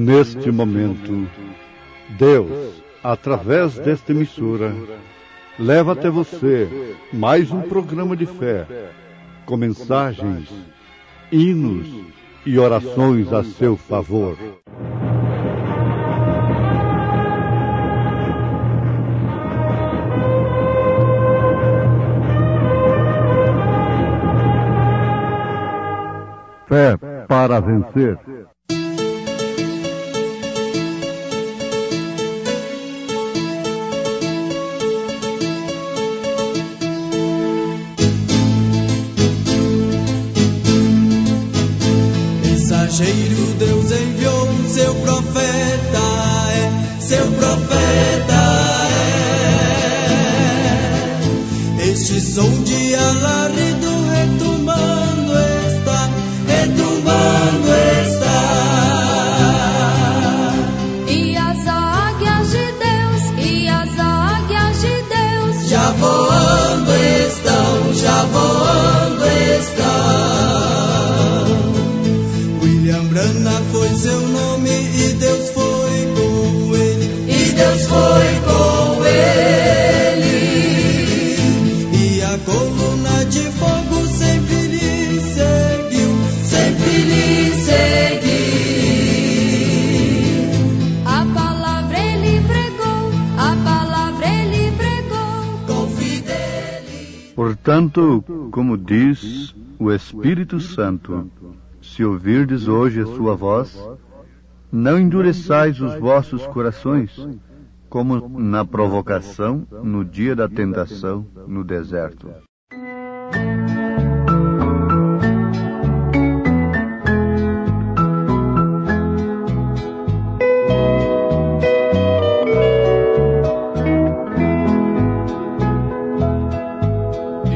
Neste momento, Deus, através desta emissora, leva até você mais um programa de fé, com mensagens, hinos e orações a seu favor. Fé para vencer. Mensageiro Deus enviou seu profeta, seu profeta é. Este som de alarido retumbando está, retumbando está. E as águias de Deus, e as águias de Deus já voando estão, já voando estão. Brana foi seu nome e Deus foi com ele, e Deus foi com ele. E a coluna de fogo sempre lhe seguiu, sempre lhe seguiu. A palavra ele pregou, a palavra ele pregou com fidelidade. Portanto, como diz o Espírito Santo, se ouvirdes hoje a sua voz, não endureçais os vossos corações, como na provocação, no dia da tentação, no deserto.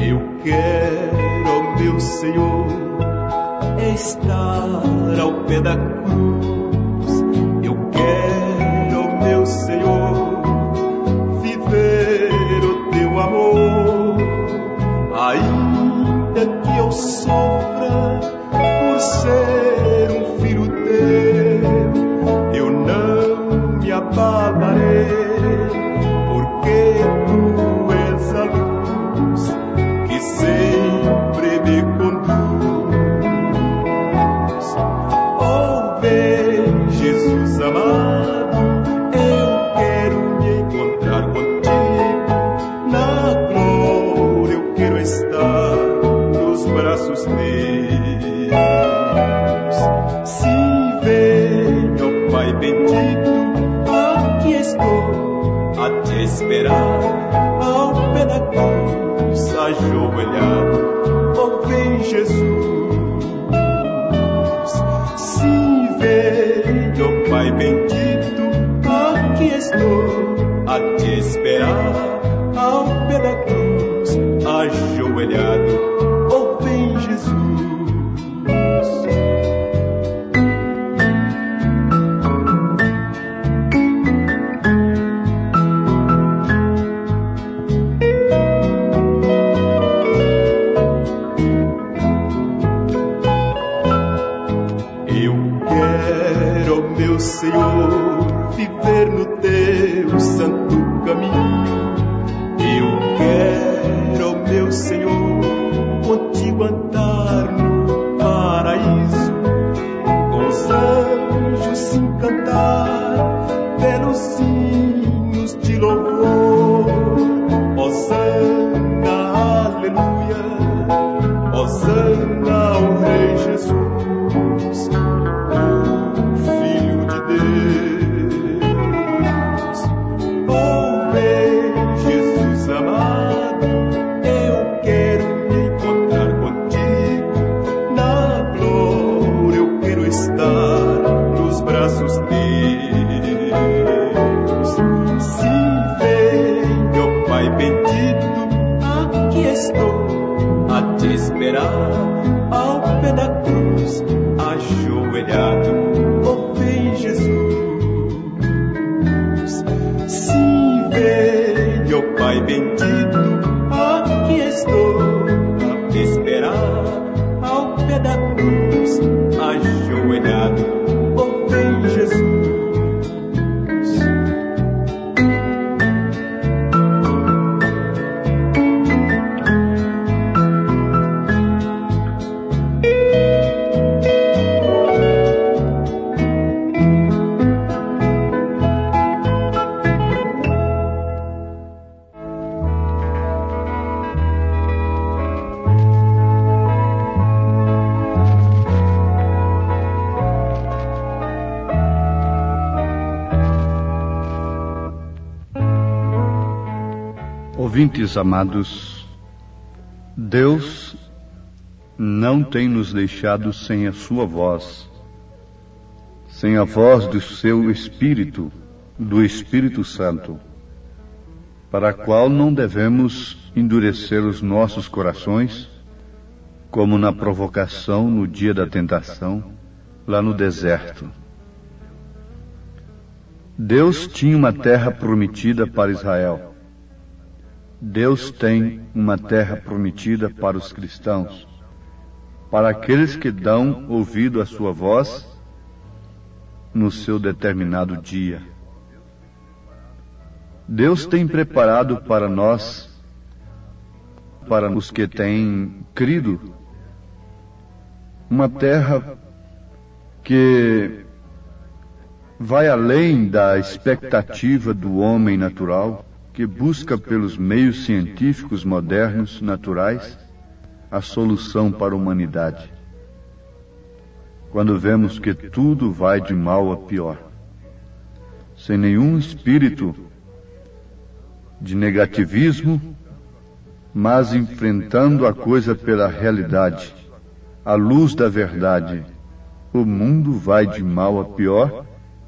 Eu quero, meu Senhor, estar ao pé da cruz. Eu quero, meu Senhor, viver o teu amor. Ainda que eu sofra por ser um filho teu, eu não me abalarei, porque tu és a luz que sempre me conduz. Jesus amado, eu quero me encontrar contigo na glória, eu quero estar nos braços teus. Se vem, ó Pai bendito, aqui estou a te esperar, ao pé da cruz, ajoelhado, ó vem Jesus. Ó Pai bendito, aqui estou a te esperar, ao pé da cruz, ajoelhado, ó vem Jesus. Senhor, viver no teu santo caminho. Eu quero, meu Senhor, contigo andar no paraíso, com os anjos se encantar pelos hinos de louvor. Hosana, aleluia, Hosana ao Rei Jesus, ao pé da cruz, ajoelhado, ó vem Jesus. Sim, vem, ó Pai bendito, aqui estou a te esperar, ao pé da cruz, ajoelhado, ó vem Jesus. Ouvintes amados, Deus não tem nos deixado sem a sua voz, sem a voz do seu Espírito, do Espírito Santo, para a qual não devemos endurecer os nossos corações, como na provocação no dia da tentação, lá no deserto. Deus tinha uma terra prometida para Israel. Deus tem uma terra prometida para os cristãos, para aqueles que dão ouvido à sua voz no seu determinado dia. Deus tem preparado para nós, para os que têm crido, uma terra que vai além da expectativa do homem natural, que busca pelos meios científicos modernos, naturais, a solução para a humanidade. Quando vemos que tudo vai de mal a pior, sem nenhum espírito de negativismo, mas enfrentando a coisa pela realidade, à luz da verdade, o mundo vai de mal a pior,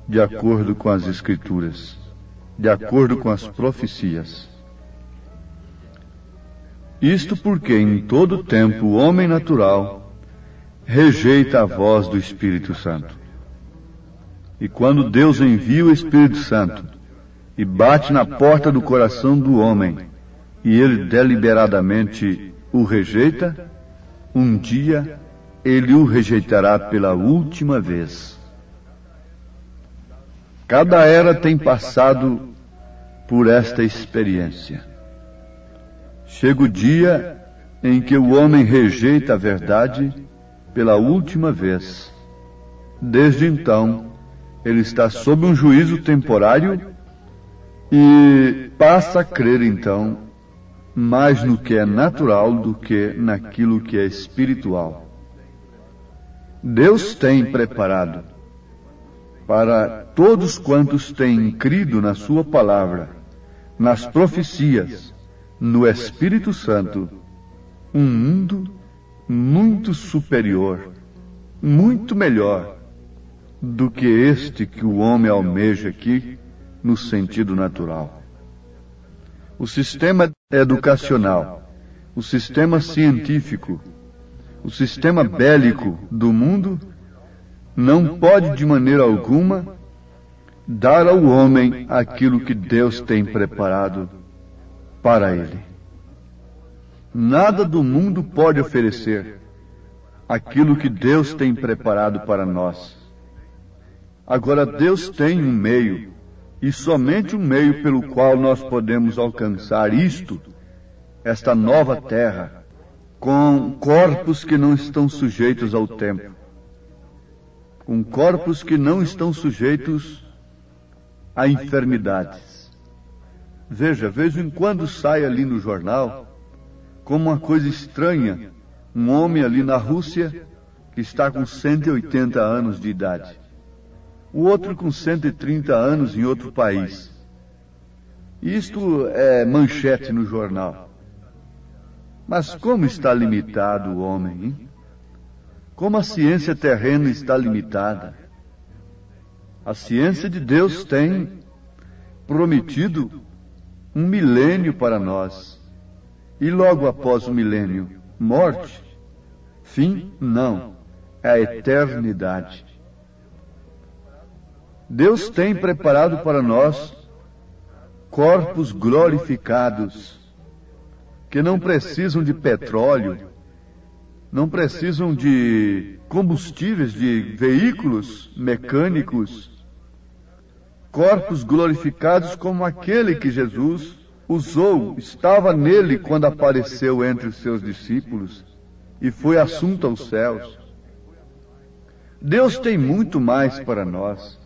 de acordo com as Escrituras, de acordo com as profecias. Isto porque em todo tempo o homem natural rejeita a voz do Espírito Santo. E quando Deus envia o Espírito Santo e bate na porta do coração do homem, e ele deliberadamente o rejeita, um dia ele o rejeitará pela última vez. Cada era tem passado por esta experiência. Chega o dia em que o homem rejeita a verdade pela última vez. Desde então, ele está sob um juízo temporário e passa a crer, então, mais no que é natural do que naquilo que é espiritual. Deus tem preparado para todos quantos têm crido na sua palavra, nas profecias, no Espírito Santo, um mundo muito superior, muito melhor do que este que o homem almeja aqui no sentido natural. O sistema educacional, o sistema científico, o sistema bélico do mundo não pode de maneira alguma dar ao homem aquilo que Deus tem preparado para ele. Nada do mundo pode oferecer aquilo que Deus tem preparado para nós. Agora, Deus tem um meio, e somente um meio pelo qual nós podemos alcançar esta nova terra, com corpos que não estão sujeitos ao tempo, com corpos que não estão sujeitos a enfermidades. Veja, vez em quando sai ali no jornal, como uma coisa estranha, um homem ali na Rússia que está com 180 anos de idade, o outro com 130 anos em outro país. Isto é manchete no jornal. Mas como está limitado o homem, hein? Como a ciência terrena está limitada. A ciência de Deus tem prometido um milênio para nós. E logo após o milênio, morte? Fim? Não. É a eternidade. Deus tem preparado para nós corpos glorificados, que não precisam de petróleo, não precisam de combustíveis, de veículos mecânicos, corpos glorificados como aquele que Jesus usou, estava nele quando apareceu entre os seus discípulos e foi assunto aos céus. Deus tem muito mais para nós.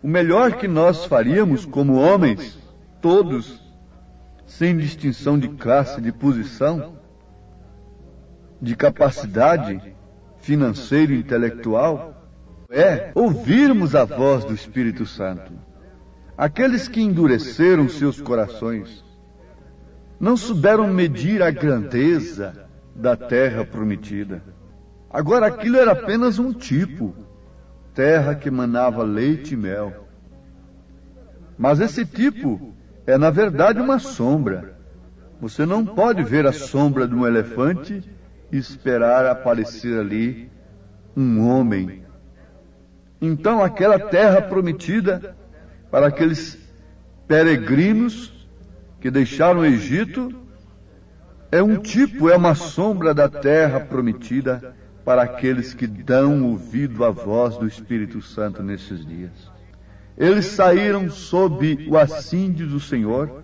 O melhor que nós faríamos como homens, todos, sem distinção de classe, de posição, de capacidade financeira e intelectual, é ouvirmos a voz do Espírito Santo. Aqueles que endureceram seus corações, não souberam medir a grandeza da terra prometida. Agora aquilo era apenas um tipo, terra que manava leite e mel. Mas esse tipo é na verdade uma sombra. Você não pode ver a sombra de um elefante e esperar aparecer ali um homem. Então aquela terra prometida para aqueles peregrinos que deixaram o Egito é um tipo, é uma sombra da terra prometida para aqueles que dão ouvido à voz do Espírito Santo nesses dias. Eles saíram sob o assídio do Senhor,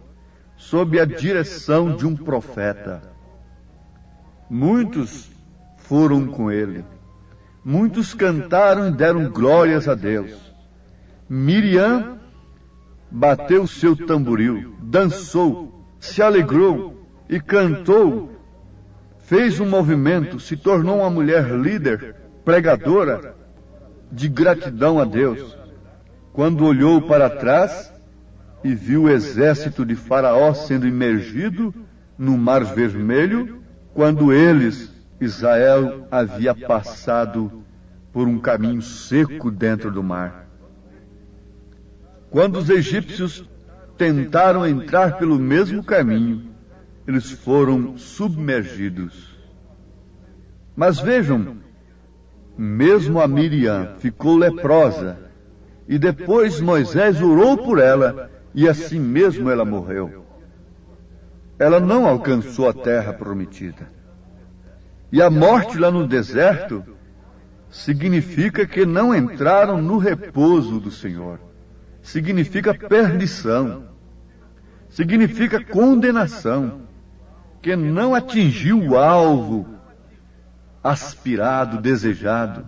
sob a direção de um profeta. Muitos foram com ele. Muitos cantaram e deram glórias a Deus. Miriam bateu seu tamboril, dançou, se alegrou e cantou, fez um movimento, se tornou uma mulher líder, pregadora, de gratidão a Deus. Quando olhou para trás e viu o exército de Faraó sendo imergido no Mar Vermelho, quando eles, Israel, havia passado por um caminho seco dentro do mar. Quando os egípcios tentaram entrar pelo mesmo caminho, eles foram submergidos. Mas vejam, mesmo a Miriam ficou leprosa, e depois Moisés orou por ela, e assim mesmo ela morreu. Ela não alcançou a terra prometida. E a morte lá no deserto significa que não entraram no repouso do Senhor. Significa perdição. Significa condenação. Que não atingiu o alvo aspirado, desejado.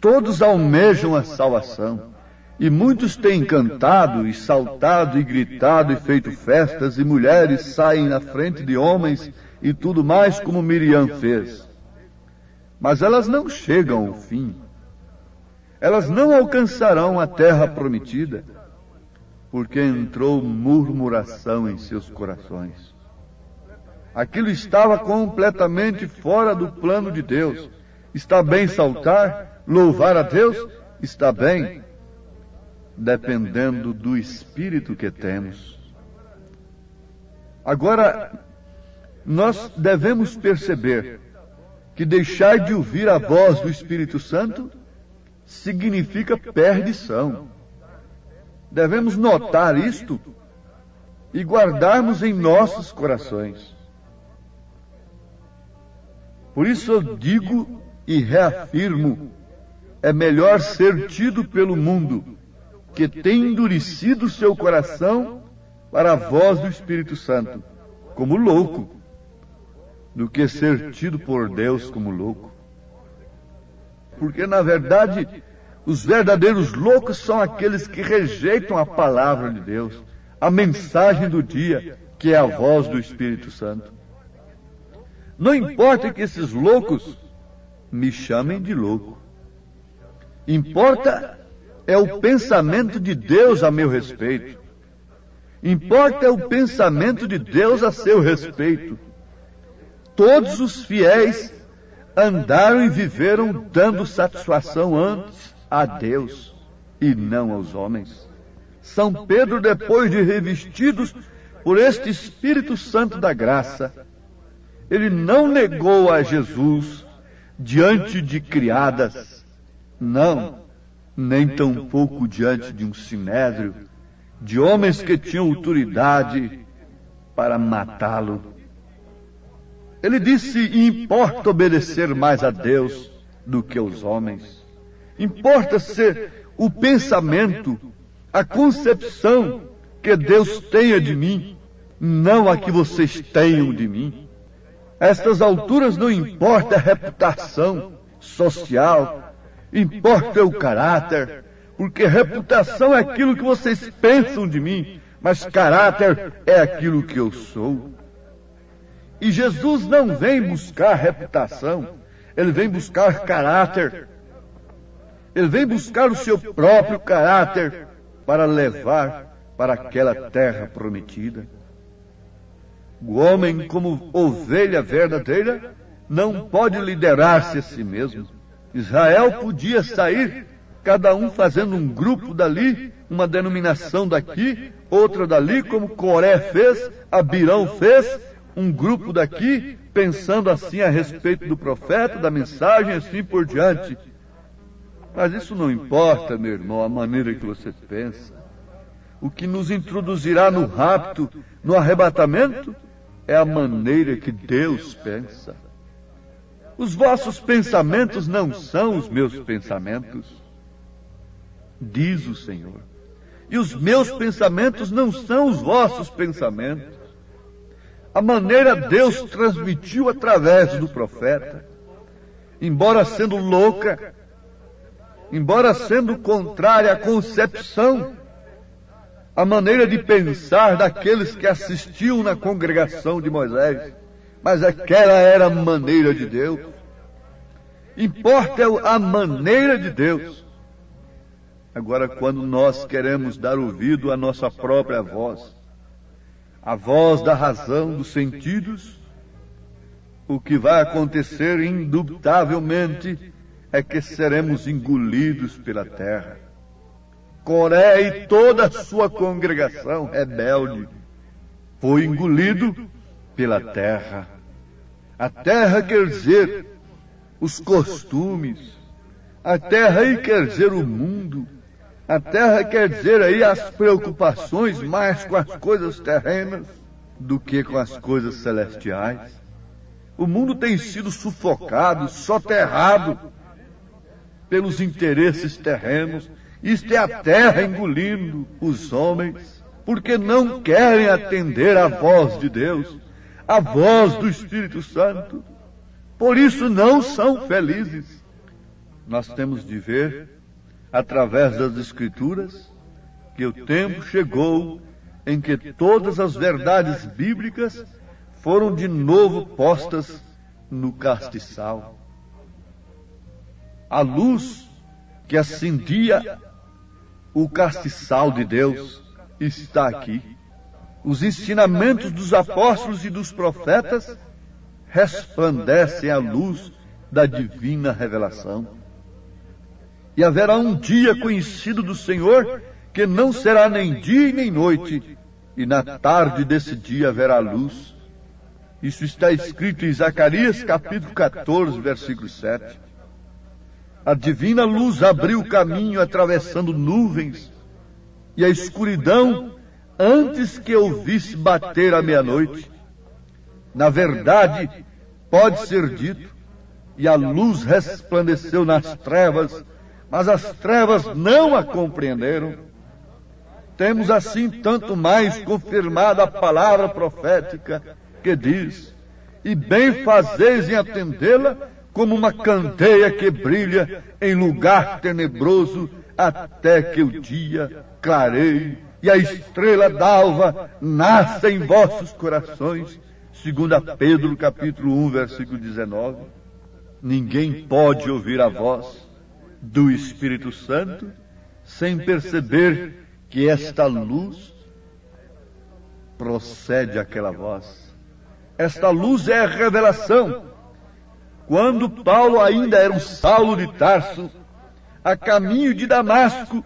Todos almejam a salvação. E muitos têm cantado e saltado e gritado e feito festas, e mulheres saem na frente de homens e tudo mais como Miriam fez. Mas elas não chegam ao fim. Elas não alcançarão a terra prometida, porque entrou murmuração em seus corações. Aquilo estava completamente fora do plano de Deus. Está bem saltar, louvar a Deus? Está bem, dependendo do espírito que temos. Agora, nós devemos perceber que deixar de ouvir a voz do Espírito Santo significa perdição. Devemos notar isto e guardarmos em nossos corações. Por isso eu digo e reafirmo, é melhor ser tido pelo mundo que tem endurecido seu coração para a voz do Espírito Santo, como louco, do que ser tido por Deus como louco. Porque, na verdade, os verdadeiros loucos são aqueles que rejeitam a palavra de Deus, a mensagem do dia, que é a voz do Espírito Santo. Não importa que esses loucos me chamem de louco. Importa é o pensamento de Deus a meu respeito. Importa é o pensamento de Deus a seu respeito. Todos os fiéis andaram e viveram dando satisfação antes a Deus e não aos homens. São Pedro, depois de revestidos por este Espírito Santo da graça, ele não negou a Jesus diante de criadas, não, nem tampouco diante de um sinédrio, de homens que tinham autoridade para matá-lo. Ele disse: importa obedecer mais a Deus do que aos homens. Importa ser o pensamento, a concepção que Deus tenha de mim, não a que vocês tenham de mim. A estas alturas não importa a reputação social, importa o caráter, porque reputação é aquilo que vocês pensam de mim, mas caráter é aquilo que eu sou. E Jesus não vem buscar reputação, ele vem buscar caráter. Ele vem buscar o seu próprio caráter para levar para aquela terra prometida. O homem, como ovelha verdadeira, não pode liderar-se a si mesmo. Israel podia sair, cada um fazendo um grupo dali, uma denominação daqui, outra dali, como Coré fez, Abirão fez, um grupo daqui, pensando assim a respeito do profeta, da mensagem, assim por diante. Mas isso não importa, meu irmão, a maneira que você pensa. O que nos introduzirá no rapto, no arrebatamento, é a maneira que Deus pensa. Os vossos pensamentos não são os meus pensamentos, diz o Senhor. E os meus pensamentos não são os vossos pensamentos. A maneira Deus transmitiu através do profeta, embora sendo louca, embora sendo contrária à concepção, a maneira de pensar daqueles que assistiam na congregação de Moisés, mas aquela era a maneira de Deus. Importa a maneira de Deus. Agora, quando nós queremos dar ouvido à nossa própria voz, a voz da razão, dos sentidos, o que vai acontecer indubitavelmente é que seremos engolidos pela terra. Coré e toda a sua congregação rebelde foi engolido pela terra. A terra quer dizer os costumes, a terra aí quer dizer o mundo, a terra quer dizer aí as preocupações mais com as coisas terrenas do que com as coisas celestiais. O mundo tem sido sufocado, soterrado pelos interesses terrenos. Isto é a terra engolindo os homens, porque não querem atender à voz de Deus, à voz do Espírito Santo. Por isso não são felizes. Nós temos de ver, através das Escrituras, que o tempo chegou em que todas as verdades bíblicas foram de novo postas no castiçal. A luz que acendia o castiçal de Deus está aqui. Os ensinamentos dos apóstolos e dos profetas resplandecem à luz da divina revelação. E haverá um dia conhecido do Senhor que não será nem dia e nem noite, e na tarde desse dia haverá luz. Isso está escrito em Zacarias capítulo 14, versículo 7. A divina luz abriu o caminho atravessando nuvens, e a escuridão antes que ouvisse bater a meia-noite. Na verdade, pode ser dito, e a luz resplandeceu nas trevas, mas as trevas não a compreenderam. Temos assim tanto mais confirmada a palavra profética que diz: e bem fazeis em atendê-la, como uma candeia que brilha em lugar tenebroso, até que o dia clareie e a estrela d'alva nasça em vossos corações. 2 Pedro capítulo 1, versículo 19. Ninguém pode ouvir a voz do Espírito Santo sem perceber que esta luz procede àquela voz. Esta luz é a revelação. Quando Paulo ainda era um Saulo de Tarso, a caminho de Damasco,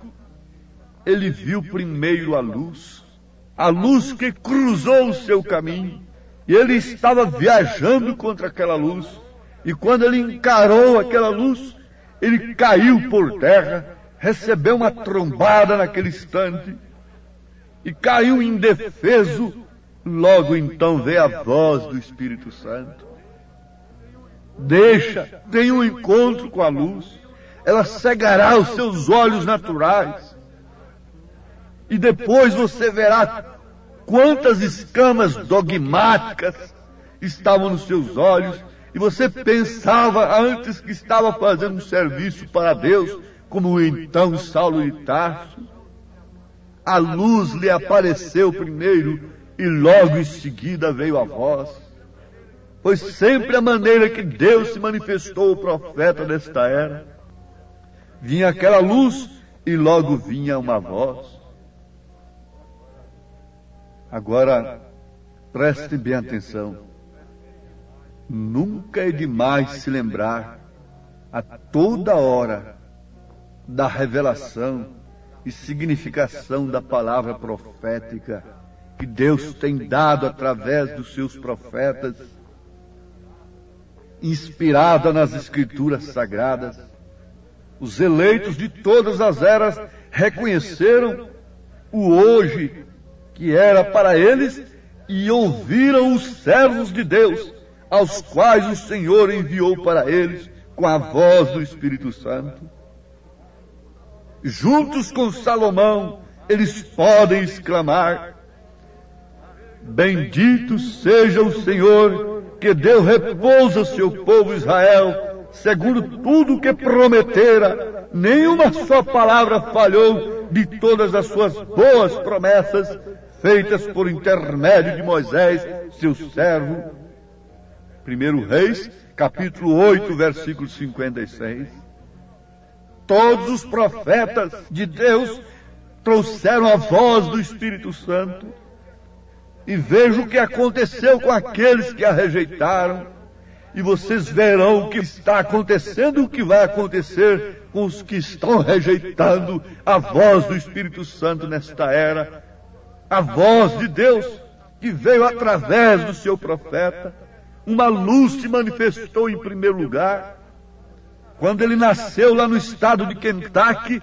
ele viu primeiro a luz que cruzou o seu caminho, e ele estava viajando contra aquela luz, e quando ele encarou aquela luz, ele caiu por terra, recebeu uma trombada naquele instante, e caiu indefeso. Logo então veio a voz do Espírito Santo. Tenha um encontro com a luz, ela cegará os seus olhos naturais, e depois você verá quantas escamas dogmáticas estavam nos seus olhos, e você pensava antes que estava fazendo um serviço para Deus, como então Saulo de Tarso. A luz lhe apareceu primeiro, e logo em seguida veio a voz. Foi sempre a maneira que Deus se manifestou ao profeta desta era. Vinha aquela luz e logo vinha uma voz. Agora, Prestem bem atenção. Nunca é demais se lembrar, a toda hora, da revelação e significação da palavra profética que Deus tem dado através dos seus profetas, inspirada nas Escrituras Sagradas. Os eleitos de todas as eras reconheceram o hoje que era para eles e ouviram os servos de Deus, aos quais o Senhor enviou para eles com a voz do Espírito Santo. Juntos com Salomão, eles podem exclamar: bendito seja o Senhor, que deu repouso ao seu povo Israel, segundo tudo que prometera. Nenhuma só palavra falhou de todas as suas boas promessas, feitas por intermédio de Moisés, seu servo. 1 Reis, capítulo 8, versículo 56. Todos os profetas de Deus trouxeram a voz do Espírito Santo. E veja o que aconteceu com aqueles que a rejeitaram. E vocês verão o que está acontecendo e o que vai acontecer com os que estão rejeitando a voz do Espírito Santo nesta era. A voz de Deus que veio através do seu profeta. Uma luz se manifestou em primeiro lugar. Quando ele nasceu lá no estado de Kentucky,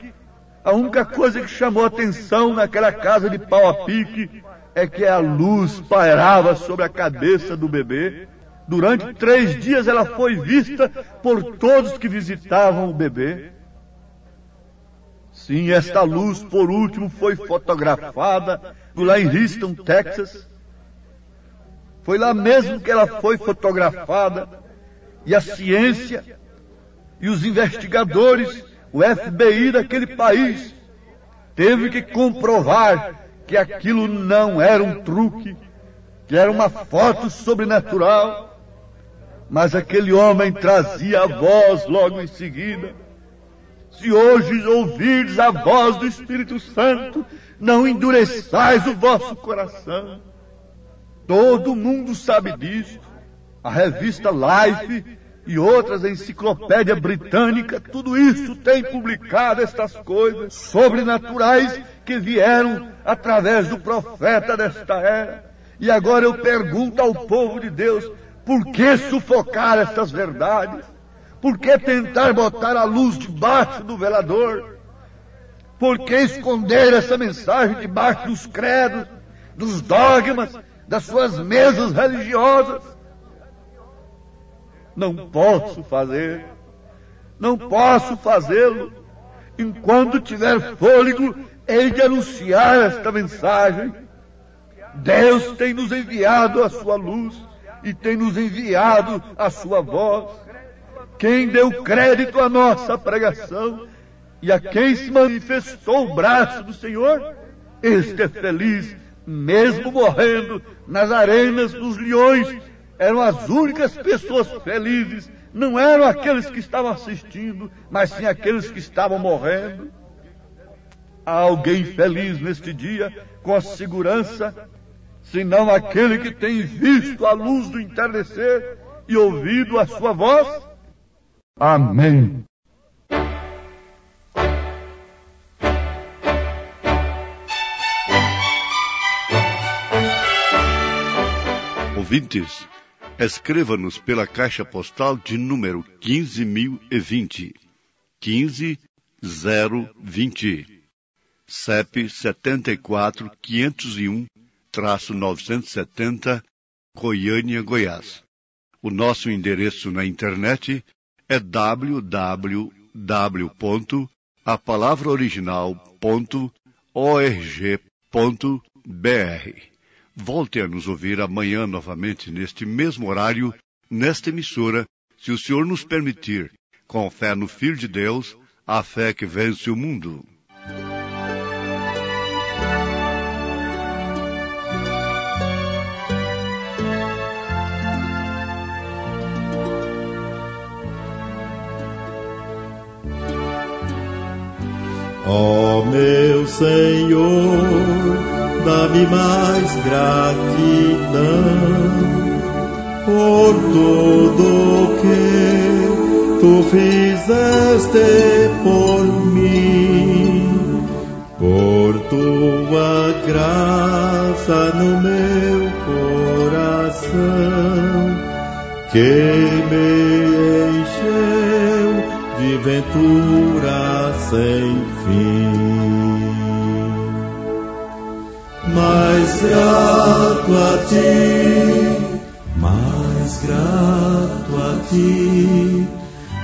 a única coisa que chamou atenção naquela casa de pau a pique é que a luz pairava sobre a cabeça do bebê. Durante 3 dias ela foi vista por todos que visitavam o bebê. Sim, esta luz, por último, foi fotografada lá em Houston, Texas. Foi lá mesmo que ela foi fotografada. E a ciência e os investigadores, o FBI daquele país, teve que comprovar que aquilo não era um truque, que era uma foto sobrenatural. Mas aquele homem trazia a voz logo em seguida: se hoje ouvirdes a voz do Espírito Santo, não endureçais o vosso coração. Todo mundo sabe disso. A revista Life e outras, a enciclopédia britânica, tudo isso tem publicado estas coisas sobrenaturais que vieram através do profeta desta era. E agora eu pergunto ao povo de Deus: por que sufocar estas verdades? Por que tentar botar a luz debaixo do velador? Por que esconder essa mensagem debaixo dos credos, dos dogmas, das suas mesas religiosas? Não posso fazer. Não posso fazê-lo. Enquanto tiver fôlego, hei de anunciar esta mensagem. Deus tem nos enviado a sua luz e tem nos enviado a sua voz. Quem deu crédito à nossa pregação e a quem se manifestou o braço do Senhor, este é feliz, mesmo morrendo nas arenas dos leões. Eram as únicas pessoas felizes. Não eram aqueles que estavam assistindo, mas sim aqueles que estavam morrendo. Há alguém feliz neste dia, com a segurança, senão aquele que tem visto a luz do entardecer e ouvido a sua voz? Amém. Ouvintes, escreva-nos pela caixa postal de número 15.020, 15020, CEP 74.501-970, Goiânia, Goiás. O nosso endereço na internet é www.apalavraoriginal.org.br. Volte a nos ouvir amanhã novamente neste mesmo horário, nesta emissora, se o Senhor nos permitir, com fé no Filho de Deus, a fé que vence o mundo. Ó meu Senhor, dá-me mais gratidão por tudo que tu fizeste por mim, por tua graça no meu coração, que me encheu de ventura sem fim. Mais grato a ti, mais grato a ti,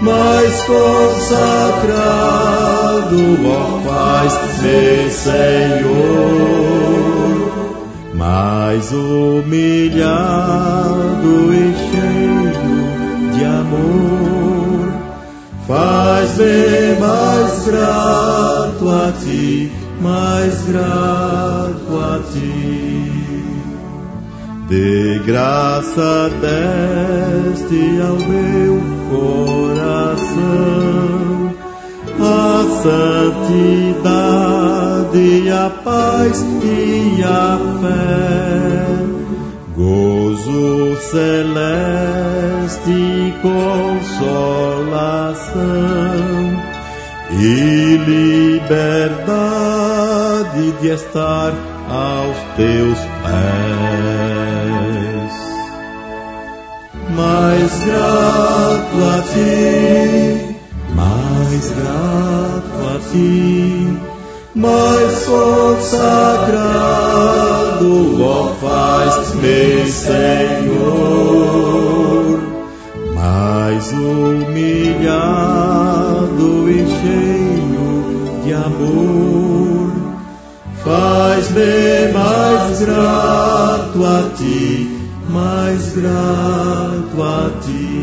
mais consagrado, ó faz-me, Senhor, mais humilhado e cheio de amor, faz-me mais grato a ti, mais grato a ti. De graça deste ao meu coração a santidade, a paz e a fé, gozo celeste, consolação e liberdade de estar aos teus pés. Mais grato a ti, mais grato a ti, mais consagrado, ó faz-me, Senhor, mais humilhado e cheio de amor, faz-me mais grato a ti, mais grato a ti.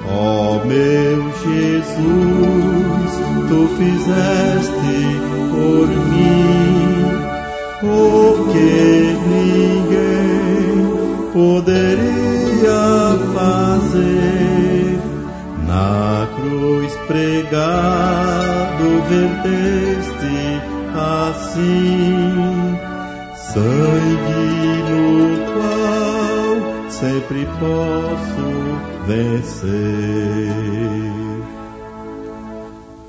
Ó meu Jesus, tu fizeste por mim o que ninguém poderia fazer. Na cruz pregado verteste assim sangue no qual sempre posso vencer.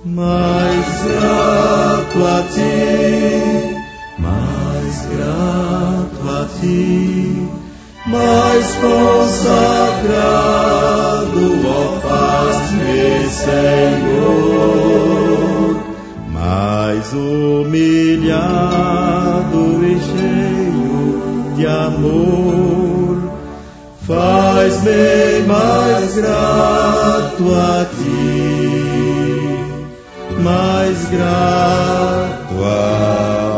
Mais grato a ti, mais grato a ti, mais consagrado, ó faz-me, Senhor, mais humilhado e cheio de amor, faz-me mais grato a ti, mais grato a